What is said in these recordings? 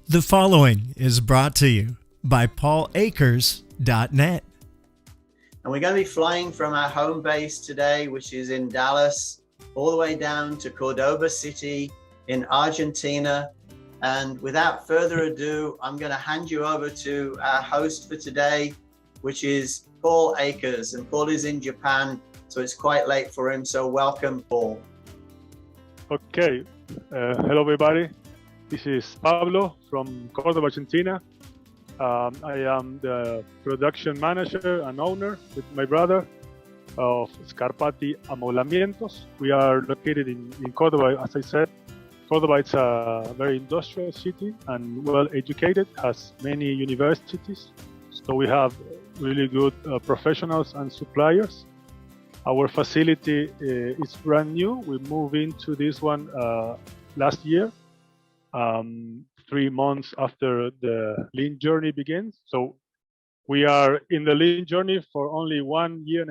The following is brought to you by paulakers.net. And we're going to be flying from our home base today, which is in Dallas, all the way down to Córdoba city in Argentina. And without further ado, I'm going to hand you over to our host for today, which is Paul Akers. And Paul is in Japan, so it's quite late for him. So welcome, Paul. Okay. Hello, everybody. This is Pablo from Córdoba, Argentina. I am the production manager and owner with my brother of Scarpatti Amoblamientos. We are located in Córdoba, as I said. Córdoba is a very industrial city and well educated, has many universities. So we have really good professionals and suppliers. Our facility is brand new. We moved into this one last year. 3 months after the lean journey begins. So we are in the lean journey for only 1.5 years,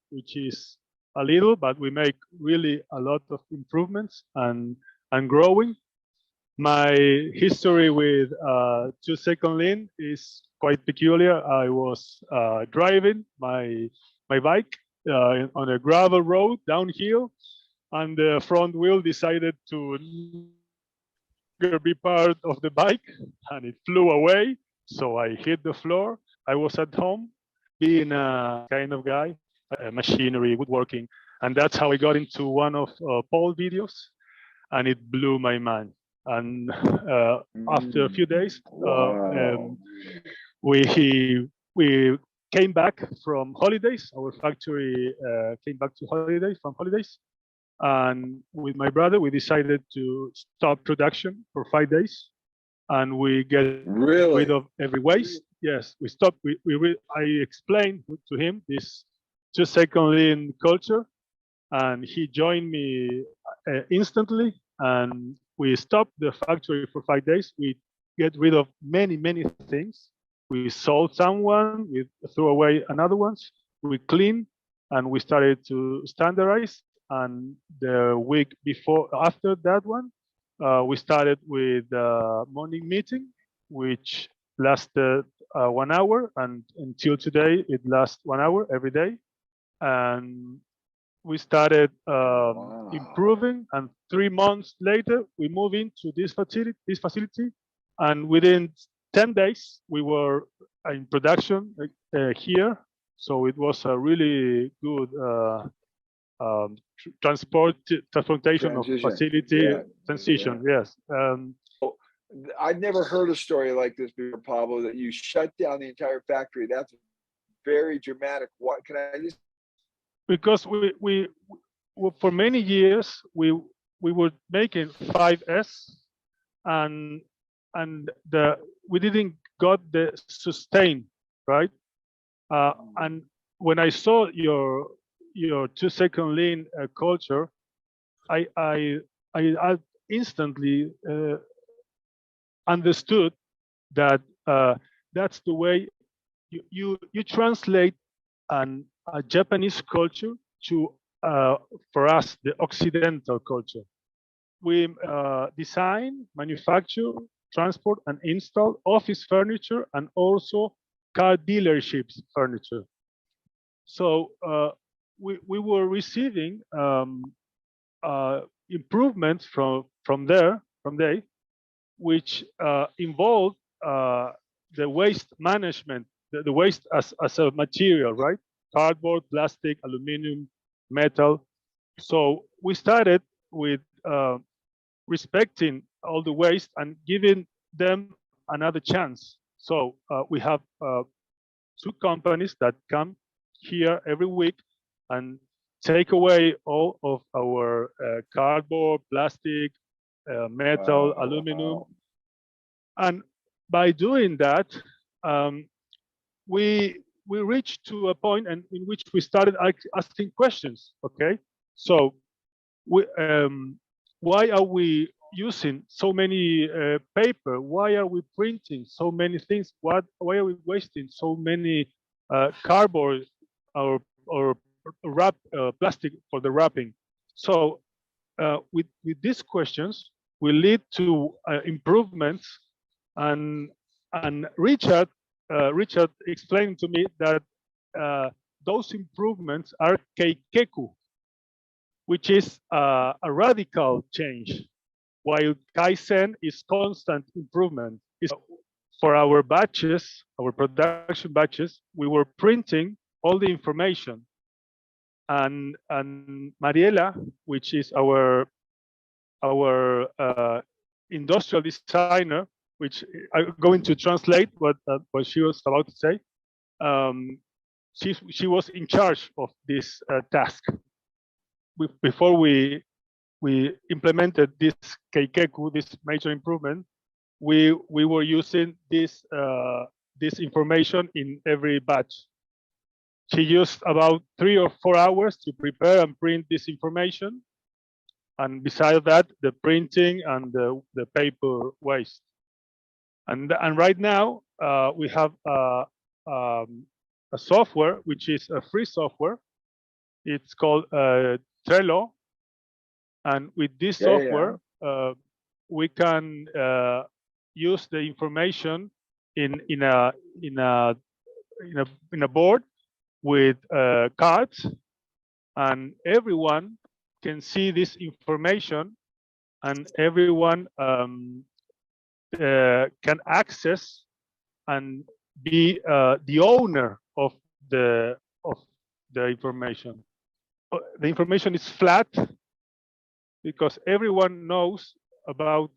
which is a little, but we make really a lot of improvements and growing. My history with 2-second lean is quite peculiar. I was driving my bike on a gravel road downhill, and the front wheel decided to be part of the bike, and it flew away. So I hit the floor. I was at home, being a kind of guy, machinery, woodworking, and that's how I got into one of Paul's videos, and it blew my mind. And after a few days, we came back from holidays. Our factory came back to from holidays. And with my brother, we decided to stop production for 5 days, and we get rid of every waste. Yes, we stopped. I explained to him this 2-second lean culture, and he joined me instantly. And we stopped the factory for 5 days. We get rid of many things. We sold someone. We threw away another ones. We cleaned, and we started to standardize. And the week after that one, we started with a morning meeting, which lasted 1 hour, and until today, it lasts 1 hour every day. And we started improving, and 3 months later, we moved into this facility, and within 10 days, we were in production here. So it was a really good transportation of facility transition. Yes. I'd never heard a story like this before, Pablo, that you shut down the entire factory. That's very dramatic. What can I just? Because we for many years we were making 5S, and we didn't got the sustain, right. And when I saw your 2-second lean culture, I instantly understood that that's the way you translate a Japanese culture to for us the Occidental culture. We design, manufacture, transport, and install office furniture and also car dealerships furniture. So we were receiving improvements from there, which involved the waste management, the waste as a material, right? Cardboard, plastic, aluminum, metal. So we started with respecting all the waste and giving them another chance. So we have 2 companies that come here every week and take away all of our cardboard, plastic, metal, aluminum. And by doing that, we reached to a point in which we started asking questions. Okay, so why are we using so many paper? Why are we printing so many things? Why are we wasting so many cardboard or plastic for the wrapping? So with these questions, will lead to improvements And Richard explained to me that those improvements are keikeku, which is a radical change, while Kaizen is constant improvement. For our batches, our production batches, we were printing all the information, and Mariela, which is our industrial designer, which I'm going to translate what she was about to say. She was in charge of this task. Before we implemented this keikeku, this major improvement, we were using this information in every batch. She used about 3 or 4 hours to prepare and print this information, and besides that, the printing and the paper waste. And right now we have a software which is a free software. It's called Trello, and with this software we can use the information in a board with cards, and everyone can see this information, and everyone can access and be the owner of the information. The information is flat because everyone knows about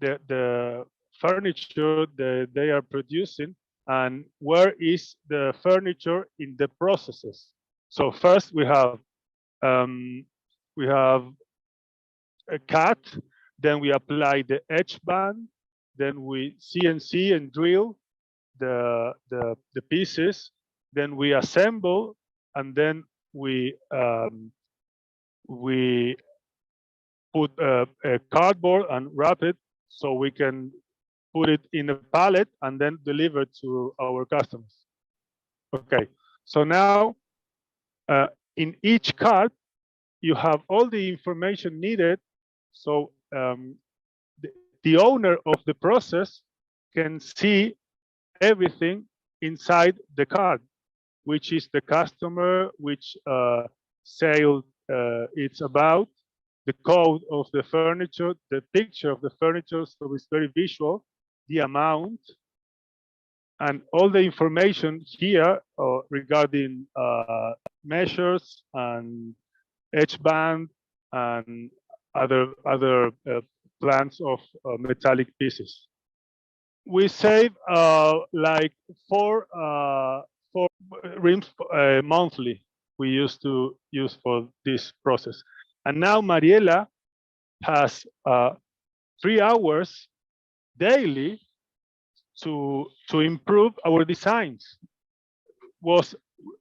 the furniture that they are producing and where is the furniture in the processes. So first we have a cut, then we apply the edge band, then we CNC and drill the pieces, then we assemble, and then we put a cardboard and wrap it so we can put it in a pallet and then deliver to our customers. Okay, so now in each card you have all the information needed, so the owner of the process can see everything inside the card, which is the customer, which sale it's about, the code of the furniture, the picture of the furniture, so it's very visual, the amount, and all the information here regarding measures and edge band and other plans of metallic pieces. We save like four rims monthly. We used to use for this process, and now Mariela has 3 hours daily to improve our designs. Was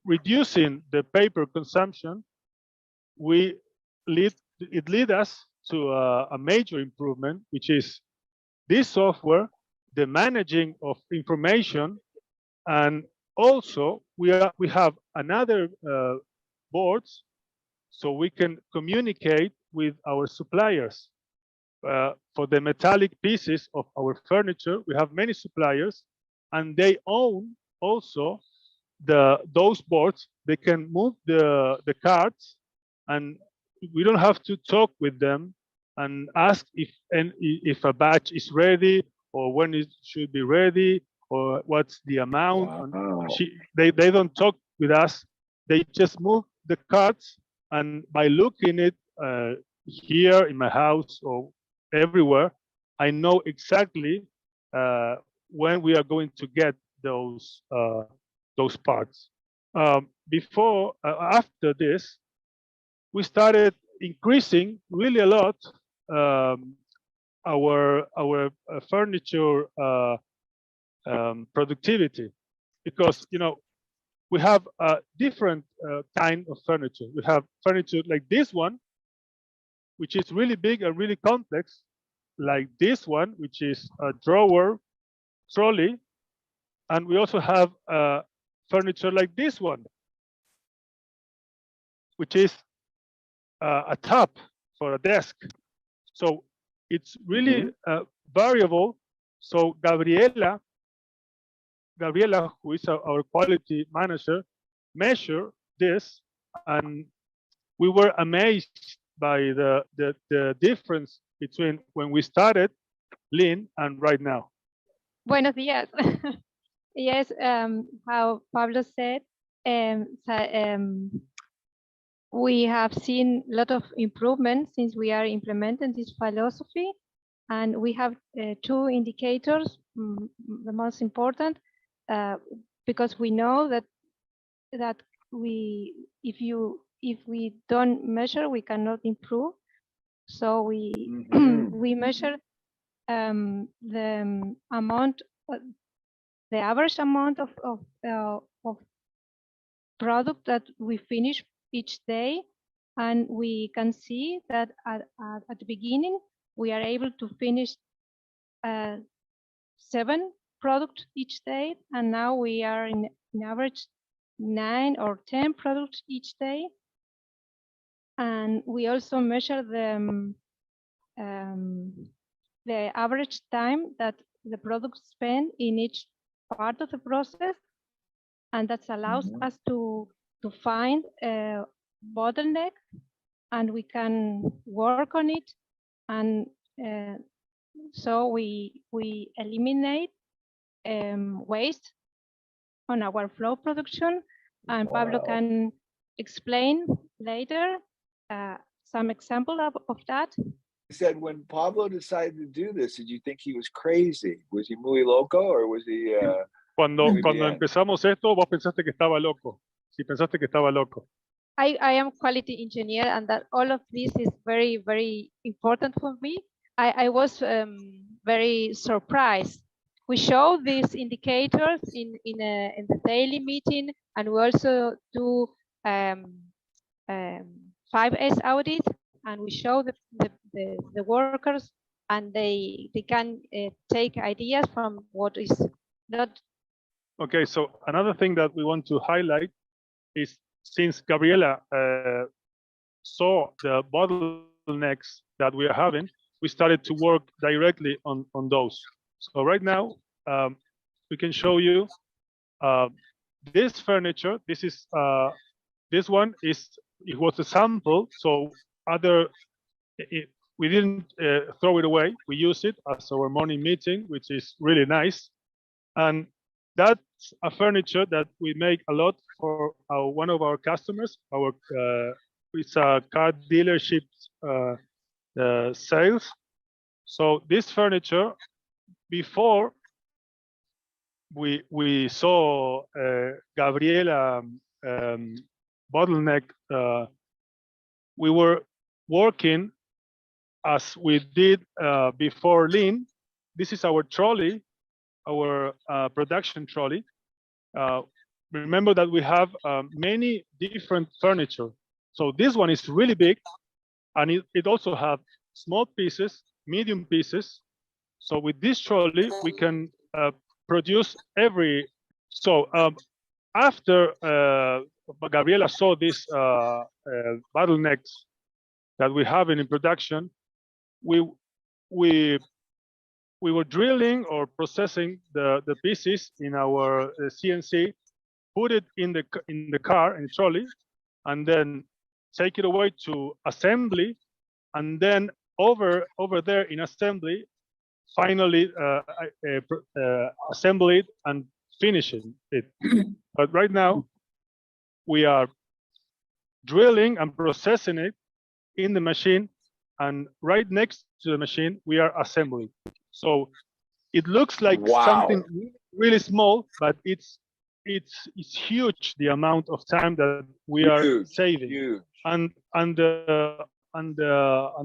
reducing the paper consumption. It led us to a major improvement, which is this software, the managing of information, and also we have another boards, so we can communicate with our suppliers. For the metallic pieces of our furniture, we have many suppliers, and they own also those boards. They can move the cards, and we don't have to talk with them and ask if a batch is ready or when it should be ready or what's the amount. Wow. They don't talk with us. They just move the cards, and by looking it here in my house or everywhere, I know exactly when we are going to get those parts. After this, we started increasing really a lot our furniture productivity, because we have a different kind of furniture. We have furniture like this one, which is really big and really complex, like this one, which is a drawer trolley, and we also have furniture like this one, which is a top for a desk. So it's really variable So Gabriela, who is our quality manager, measured this, and we were amazed by the difference between when we started Lean and right now. Buenos días. Yes, how Pablo said, we have seen a lot of improvement since we are implementing this philosophy, and we have two indicators, the most important, because we know that if we don't measure, we cannot improve. So we we measure the amount, the average amount of product that we finish each day, and we can see that at the beginning we are able to finish 7 products each day, and now we are in average 9 or 10 products each day. And we also measure the average time that the product spend in each part of the process, and that allows us to find a bottleneck, and we can work on it, and so we eliminate waste on our flow production, and Pablo can explain later some example of that. He said, when Pablo decided to do this, did you think he was crazy? Was he muy loco, or was he? Cuando empezamos esto, vos pensaste que estaba loco. Si pensaste que estaba loco. I am quality engineer, and that all of this is very, very important for me. I was very surprised. We show these indicators in the daily meeting, and we also do 5S audit, and we show the workers, and they can take ideas from what is not. Okay, so another thing that we want to highlight is, since Gabriela saw the bottlenecks that we are having, we started to work directly on those. So right now, we can show you this furniture. This is this one is, it was a sample, so we didn't throw it away. We use it as our morning meeting, which is really nice. And that's a furniture that we make a lot for one of our customers. It's a car dealership sales. So this furniture, before we saw Gabriela bottleneck, we were working as we did before Lean. This is our trolley, our production trolley. Remember that we have many different furniture. So this one is really big, and it also have small pieces, medium pieces. So with this trolley, we can produce every. So after Gabriela saw these bottlenecks that we have in production, we were drilling or processing the pieces in our CNC, put it in the car, in the trolley, and then take it away to assembly, and then over there in assembly, finally assemble it and finishing it. But right now, we are drilling and processing it in the machine, and right next to the machine, we are assembling. So it looks like something really small, but it's huge, the amount of time that we are saving, and the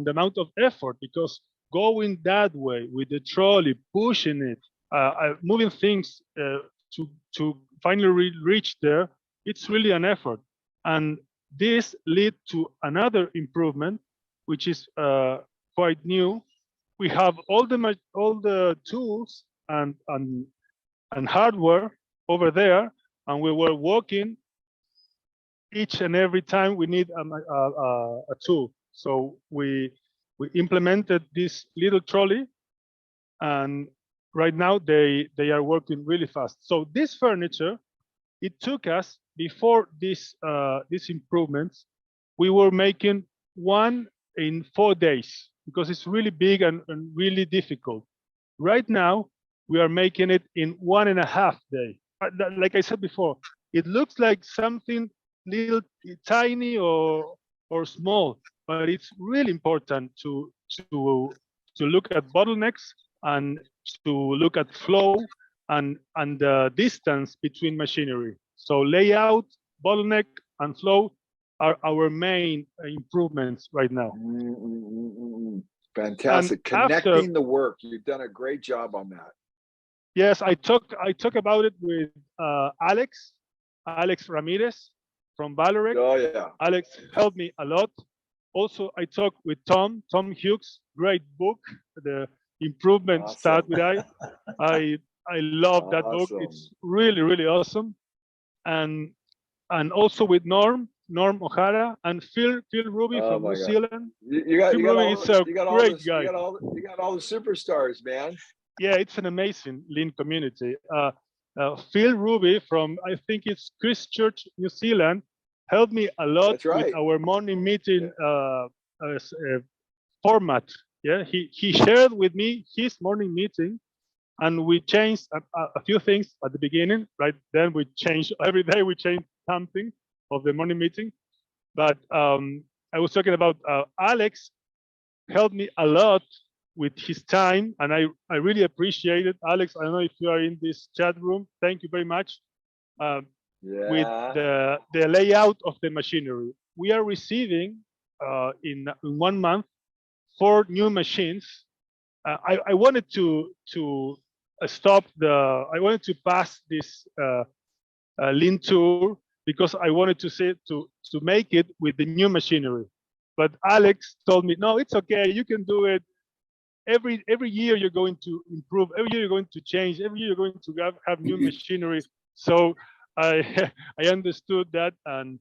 amount of effort, because going that way with the trolley, pushing it, moving things to finally reach there, it's really an effort. And this led to another improvement, which is quite new. We have all the tools and hardware over there, and we were working each and every time we need a tool. So we implemented this little trolley, and right now they are working really fast. So this furniture, it took us, before these improvements, we were making one in 4 days because it's really big and really difficult. Right now, we are making it in 1.5 days. Like I said before, it looks like something little tiny or small, but it's really important to look at bottlenecks and to look at flow and the distance between machinery. So layout, bottleneck, and flow are our main improvements right now. Fantastic. Connecting the work. You've done a great job on that. Yes, I talk about it with Alex Ramirez from Valorec. Oh yeah. Alex helped me a lot. Also, I talked with Tom Hughes, great book, The Improvement Awesome. Start with I love that book. It's really, really awesome. And also with Norm O'Hara and Phil Ruby from New Zealand. You got all the superstars, man. Yeah, it's an amazing lean community. Phil Ruby from, I think it's Christchurch, New Zealand, helped me a lot with our morning meeting format. Yeah, he shared with me his morning meeting, and we changed a few things at the beginning. Right then, we changed every day. We changed something of the morning meeting. But I was talking about Alex helped me a lot with his time, and I really appreciate it. Alex, I don't know if you are in this chat room. Thank you very much. With the layout of the machinery, we are receiving in 1 month 4 new machines. I wanted to stop I wanted to pass this lean tour because I wanted to make it with the new machinery. But Alex told me, no, it's okay. You can do it. Every year you're going to improve. Every year you're going to change. Every year you're going to have new machinery. So I understood that, and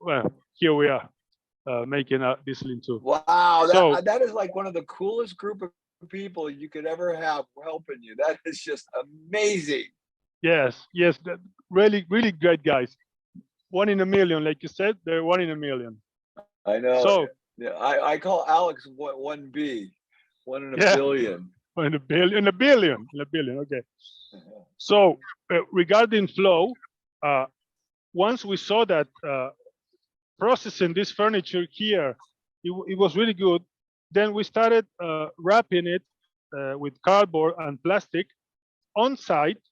well, here we are making this lean tool. Wow, that is like one of the coolest group of people you could ever have helping you. That is just amazing. Yes, really, really great guys. 1 in a million, like you said, they're 1 in a million. I know. So yeah, I call Alex 1B, 1 in a billion. 1 in a billion, in a billion. Okay. So regarding flow, once we saw that processing this furniture here, it was really good. Then we started wrapping it with cardboard and plastic on site,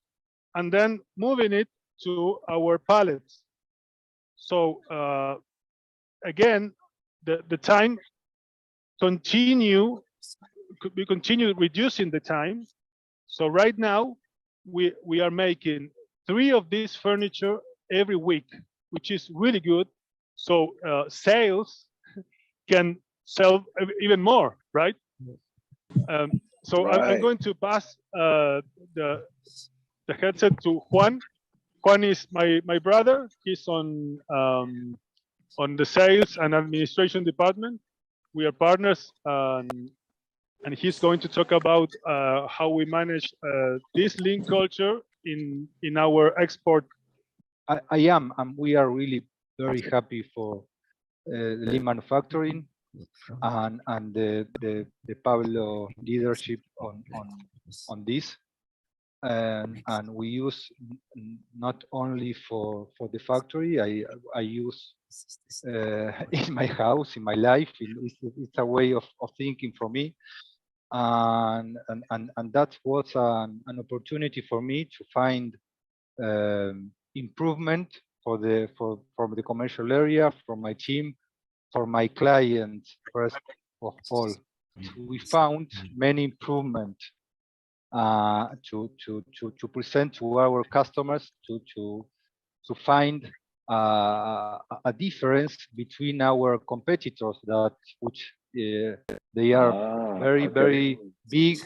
and then moving it to our pallets. So again, the time we continue reducing the time. So right now we are making 3 of these furniture every week, which is really good. So sales can sell even more, right? So I'm going to pass the headset to Juan. Juan is my brother. He's on the sales and administration department. We are partners, and he's going to talk about how we manage this lean culture in our export. I am, and we are really very happy for lean manufacturing and the Pablo leadership on this. And we use not only for the factory. I use in my house, in my life. It's a way of thinking for me, and that was an opportunity for me to find improvement from the commercial area, from my team, for my clients. First of all, we found many improvements to present to our customers, to find a difference between our competitors, which they are very big,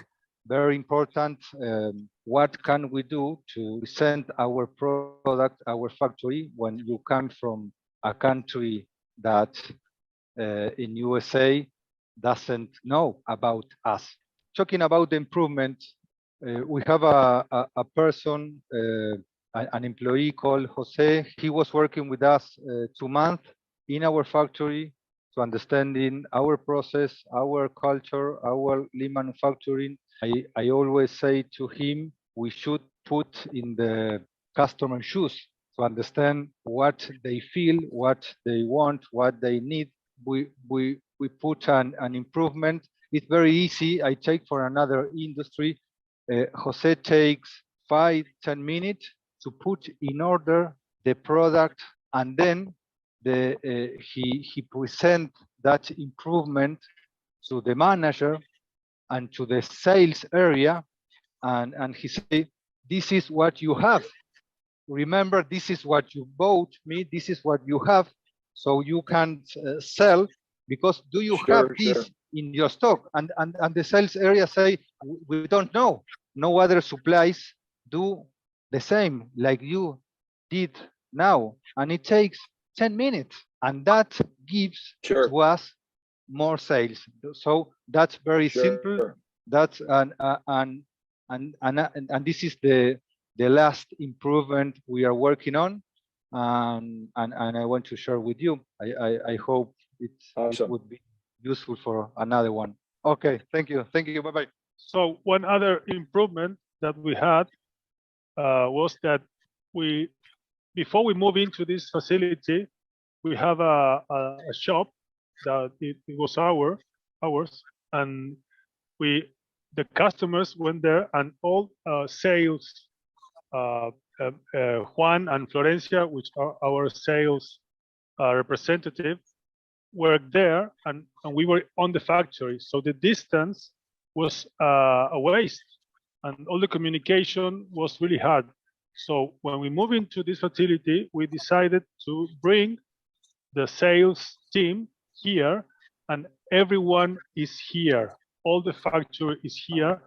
very important. What can we do to present our product, our factory, when you come from a country that in USA doesn't know about us? Talking about the improvement, We have a person, an employee called Jose. He was working with us 2 months in our factory to understanding our process, our culture, our lean manufacturing. I always say to him, we should put in the customer shoes to understand what they feel, what they want, what they need. We put an improvement. It's very easy. I take for another industry. Jose takes 5-10 minutes to put in order the product, and then he present that improvement to the manager and to the sales area, and he say, this is what you have. Remember, this is what you bought me, this is what you have, so you can sell, because do you have this in your stock? And the sales area say, we don't know. No other supplies do the same like you did now. And it takes 10 minutes, and that gives to us more sales. So that's very simple. That's and this is the last improvement we are working on, and I want to share with you. I hope it would be useful for another one. Okay, thank you, bye bye. So one other improvement that we had was that before we move into this facility, we have a shop that it was ours, and the customers went there, and all sales, Juan and Florencia, which are our sales representative, were there, and we were on the factory. So the distance was a waste, and all the communication was really hard. So when we moved into this facility, we decided to bring the sales team here, and everyone is here. All the factory is here,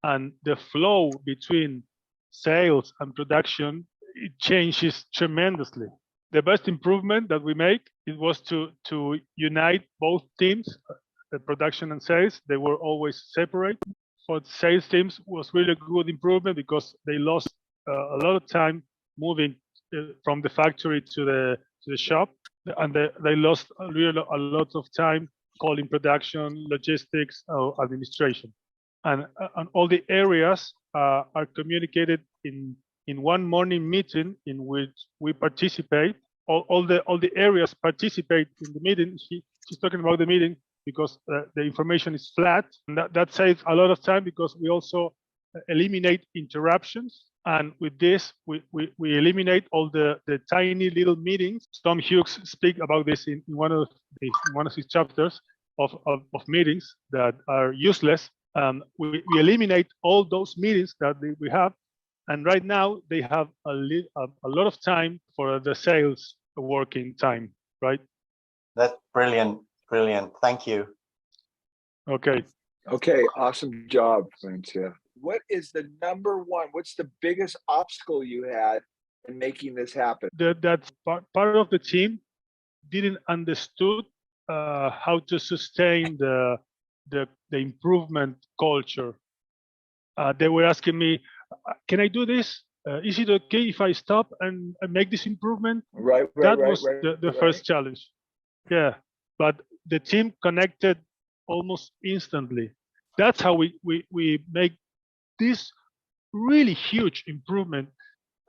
and the flow between sales and production, it changes tremendously. The best improvement that we make, it was to unite both teams, the production and sales. They were always separate. For the sales teams was really a good improvement, because they lost a lot of time moving from the factory to the shop, and they lost really a lot of time calling production, logistics, or administration, and all the areas are communicated in one morning meeting in which we participate. All the areas participate in the meeting. She's talking about the meeting because the information is flat, and that saves a lot of time, because we also eliminate interruptions. And with this, we eliminate all the tiny little meetings. Tom Hughes speaks about this in one of his chapters of meetings that are useless. We eliminate all those meetings that we have, and right now they have a lot of time for the sales working time, right? That's brilliant. Thank you. Okay, awesome job, Francia. What is the number one, what's the biggest obstacle you had in making this happen? That part of the team didn't understood how to sustain the improvement culture. They were asking me, can I do this? Is it okay if I stop and make this improvement? That was the first challenge. Yeah, but the team connected almost instantly. That's how we make this really huge improvement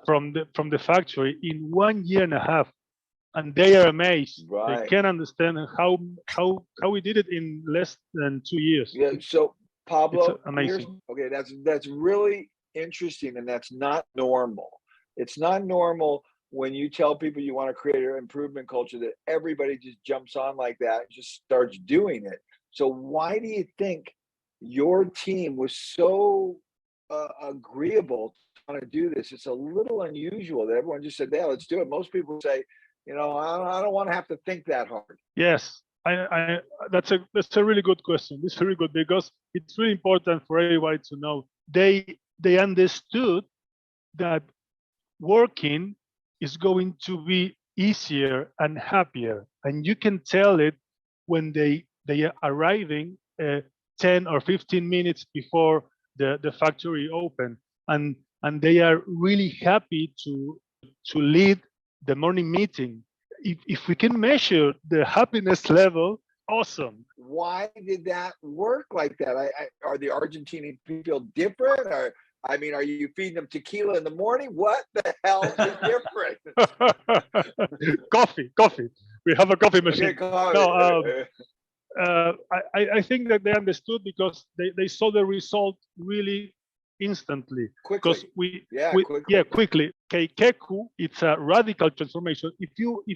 from the factory in 1.5 years, and they are amazed. They can't understand how we did it in less than 2 years. Yeah. So Pablo, it's amazing. Okay, that's really interesting, and that's not normal. It's not normal when you tell people you want to create an improvement culture that everybody just jumps on like that and just starts doing it. So why do you think your team was so agreeable to want to do this? It's a little unusual that everyone just said, yeah, let's do it. Most people say, I don't want to have to think that hard. Yes, that's a really good question. It's very good, because it's really important for everybody to know they understood that working is going to be easier and happier, and you can tell it when they are arriving 10 or 15 minutes before the factory open, and they are really happy to lead the morning meeting. If we can measure the happiness level, awesome. Why did that work like that? Are the Argentinian people different? Or I mean, are you feeding them tequila in the morning? What the hell is different? Coffee. We have a coffee machine. Okay, coffee. No, I think that they understood because they saw the result really instantly. Quickly. Because quickly. Keikeku, it's a radical transformation. If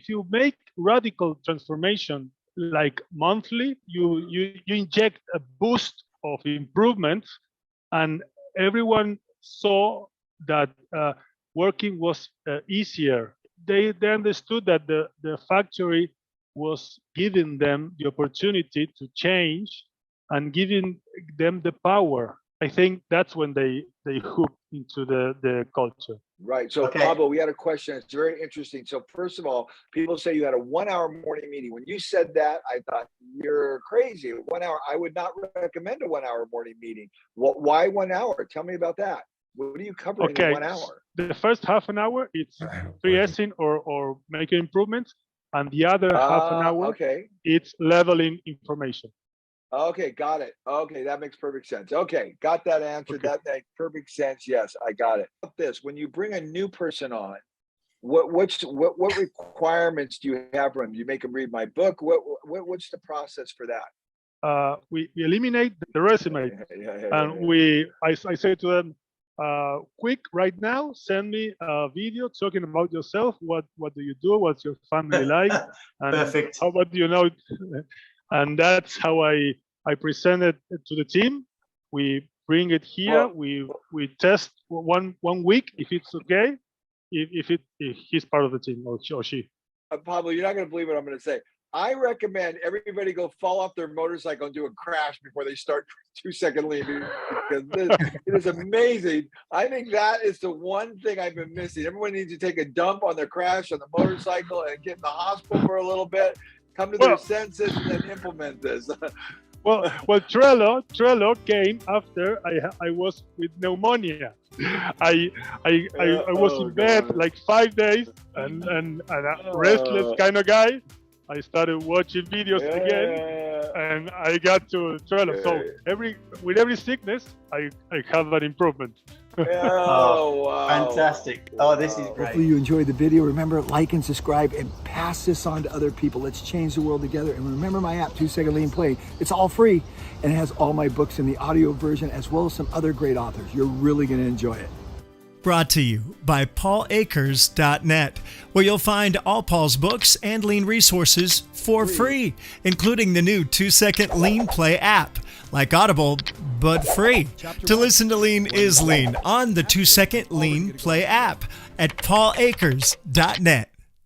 you make radical transformation like monthly, you inject a boost of improvements, and everyone saw that working was easier. They understood that the factory was giving them the opportunity to change and giving them the power. I think that's when they hooked into the culture. Right. So, Pablo, we had a question. It's very interesting. So, first of all, people say you had a 1 hour morning meeting. When you said that, I thought you're crazy. 1 hour. I would not recommend a 1 hour morning meeting. Why 1 hour? Tell me about that. What are you covering in 1 hour? The first half an hour, it's 3Sing or making improvements. And the other half an hour, it's leveling information. Okay, got it. Okay, that makes perfect sense. Okay, got that answer. That makes perfect sense. Yes, I got it. This, when you bring a new person on, what requirements do you have for them? Do you make them read my book? What's the process for that? We eliminate the resume, and I say to them, quick right now, send me a video talking about yourself. What do you do? What's your family like? And Perfect. How about and that's how I present it to the team. We bring it here. We test one week if it's okay. If he's part of the team or she. Pablo, you're not going to believe what I'm going to say. I recommend everybody go fall off their motorcycle and do a crash before they start 2 second lean, because it is amazing. I think that is the one thing I've been missing. Everyone needs to take a dump on their crash on the motorcycle and get in the hospital for a little bit, come to their senses, and then implement this. Well, Trello came after I was with pneumonia. I was in bed like 5 days and a restless kind of guy. I started watching videos again, and I got to Trello. So with every sickness, I have an improvement. Wow. Fantastic. Oh, this is great. Hopefully you enjoyed the video. Remember, like and subscribe and pass this on to other people. Let's change the world together. And remember my app, 2 Second Lean Play. It's all free, and it has all my books in the audio version, as well as some other great authors. You're really going to enjoy it. Brought to you by PaulAkers.net, where you'll find all Paul's books and lean resources for free, including the new 2 Second Lean Play app, like Audible, but free. To listen to Lean is Lean on the 2 Second Lean Play app at PaulAkers.net.